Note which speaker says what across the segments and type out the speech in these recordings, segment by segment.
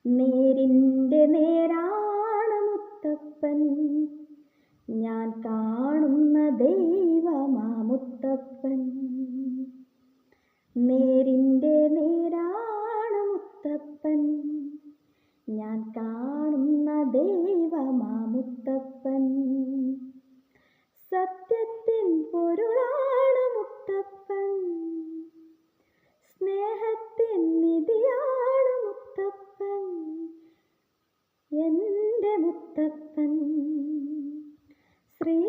Speaker 1: നേരിൻ്റെ നേരാണ് മുത്തപ്പൻ, ഞാൻ കാണുന്ന ദൈവമാ മുത്തപ്പൻ. നേരിൻ്റെ നേരാണ് മുത്തപ്പൻ, ഞാൻ കാണുന്ന ദൈവമാ മുത്തപ്പൻ. സത്യത്തിൻ പൊരുളാണ് മുത്തപ്പൻ, സ്നേഹത്തിൻ നിധിയാണ് മുത്തപ്പൻ, എൻ്റെ മുത്തപ്പൻ ശ്രീ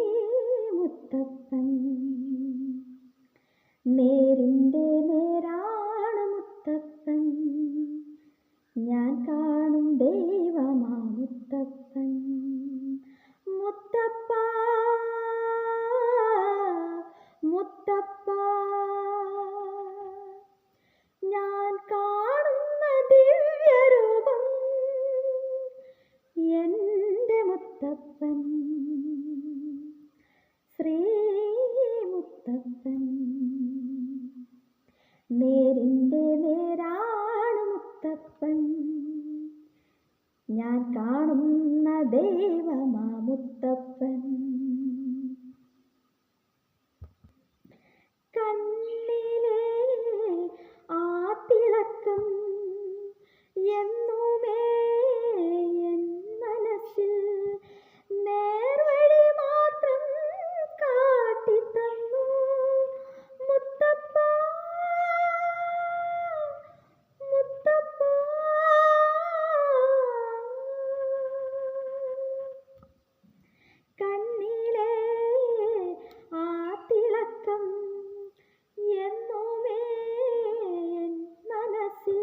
Speaker 1: മുത്തപ്പൻ. നേരിൻ്റെ നേരാണ് മുത്തപ്പൻ, ഞാൻ കാണും ദൈവമാ മുത്തപ്പൻ. മുത്തപ്പ മുത്തപ്പ, ഞാൻ കാണുന്ന ദിവ്യരൂപം എൻ്റെ മുത്തപ്പൻ ശ്രീ മുത്തപ്പൻ. നേരിൻ്റെ നേരാണ് മുത്തപ്പൻ, ഞാൻ കാണുന്ന ദൈവമാ മുത്തപ്പൻ. കണ്ണിലെ ആ തിളക്കം എന്നുമേ എൻ മനസ്സിൽ നേർവഴി മാത്രം കാട്ടിത്തന്നു മുത്തപ്പ മുത്തപ്പ. കണ്ണിലെ ആ തിളക്കം എന്നുമേ എൻ മനസ്സിൽ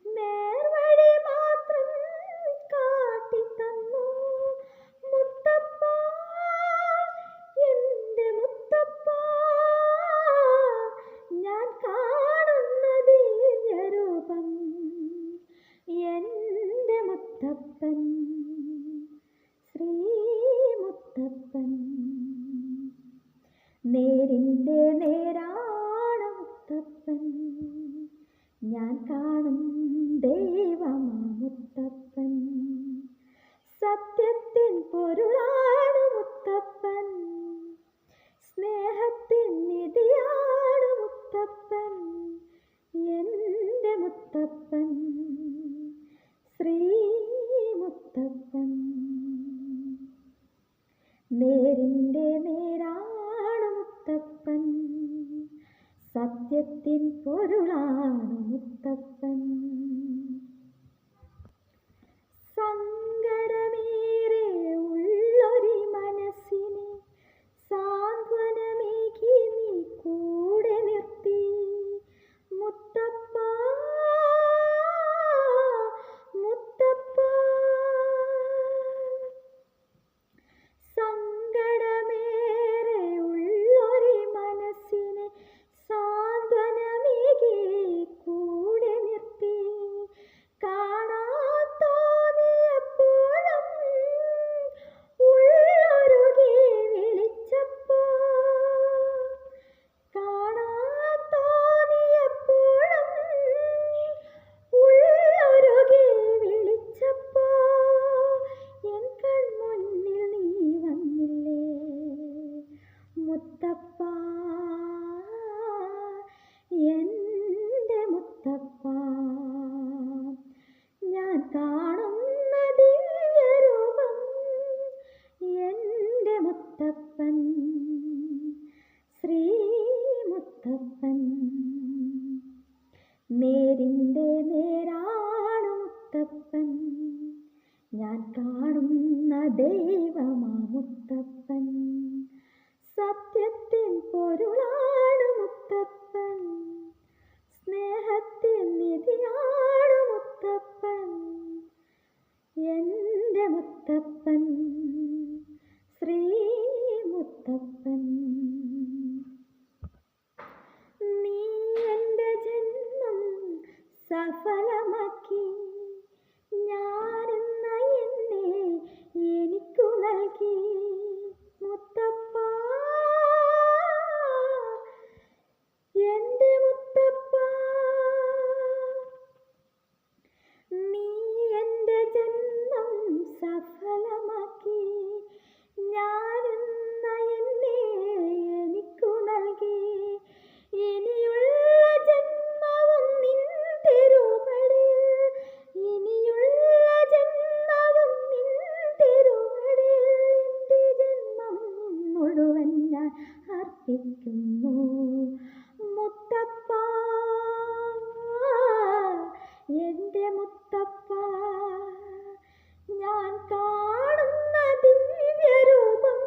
Speaker 1: നേർവഴി മാത്രം കാട്ടിത്തന്നു മുത്തപ്പ, എൻ്റെ മുത്തപ്പ. ഞാൻ കാണുന്ന ദിവ്യരൂപം എൻ്റെ മുത്തപ്പൻ ശ്രീ മുത്തപ്പൻ. നേരിൻ്റെ നേരാണ് മുത്തപ്പൻ, ഞാൻ കാണും ദൈവമാ മുത്തപ്പൻ. സത്യത്തിൻ പൊരുളാണ് മുത്തപ്പൻ, സ്നേഹത്തിൻ നിധിയാണ് മുത്തപ്പൻ, എൻ്റെ മുത്തപ്പൻ ശ്രീ മുത്തപ്പൻ. നേരിൻ്റെ നേരാണ് മുത്തപ്പൻ, സത്യത്തിൻ പൊരുളാണ് മുത്തപ്പൻ. സങ്കടമേറെ ഉള്ളൊരു മനസ്സിനെ സാന്ത്വനമേകി നീ കൂടെ നിർത്തി മുത്തപ്പ മുത്തപ്പ. സങ്കടമേറെ ഉള്ളൊരു മനസ്സിനെ സാന്ത്വനമേകി കൂടെ നിർത്തി, കാണാൻ തോന്നിയപ്പോഴും ഉള്ളൊരുകി വിളിച്ചപ്പോ, കാണാൻ തോന്നിയപ്പോഴും ഉള്ളൊരുകി വിളിച്ചപ്പോ, എൻ കൺമുന്നിൽ നീ വന്നില്ലേ മുത്തപ്പ, എൻ്റെ മുത്തപ്പ. ഞാൻ കാണുന്ന ദിവ്യരൂപം എൻ്റെ മുത്തപ്പൻ ശ്രീ മുത്തപ്പൻ. നേരിൻ്റെ നേരാണ് മുത്തപ്പൻ, ഞാൻ കാണുന്ന ദൈവമാ മുത്തപ്പൻ. സത്യത്തിൻ പൊരുളാണ് മുത്തപ്പൻ, സ്നേഹത്തിൻ നിധിയാണ് മുത്തപ്പൻ, എൻ്റെ മുത്തപ്പൻ ശ്രീ മുത്തപ്പൻ. നീ എൻ്റെ ജന്മം സഫലമാക്കി, ഞാനെന്ന എന്നെ എനിക്കു നൽകി മുത്തപ്പ, എൻ്റെ മുത്തപ്പ. നീ സഫലമാക്കി. ഞാനെന്ന എന്നെ എനിക്കു നൽകി. ഇനിയുള്ള ജന്മവും നിൻ തിരുവടിയിൽ, ഇനിയുള്ള ജന്മവും നിൻ തിരുവടിയിൽ എൻ്റെ ജന്മം മുഴുവൻ ഞാൻ അർപ്പിക്കുന്നു. മുത്തപ്പ, എൻ്റെ മുത്തപ്പ, ഞാൻ കാണുന്ന ദിവ്യരൂപം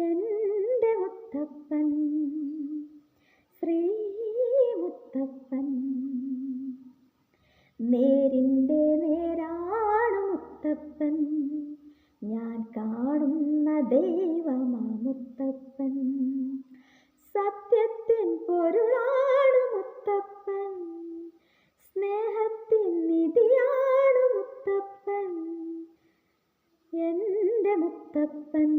Speaker 1: എൻ്റെ മുത്തപ്പൻ, ശ്രീ മുത്തപ്പൻ. നേരിൻ്റെ നേരാണ് മുത്തപ്പൻ, ഞാൻ കാണുന്ന ദൈവമാ മുത്തപ്പൻ. സത്യത്തിൻ പൊരുളാണ് മുത്തപ്പൻ, സ്നേഹത്തിൻ നിധിയാണ് മുത്തപ്പൻ, എൻ്റെ മുത്തപ്പൻ.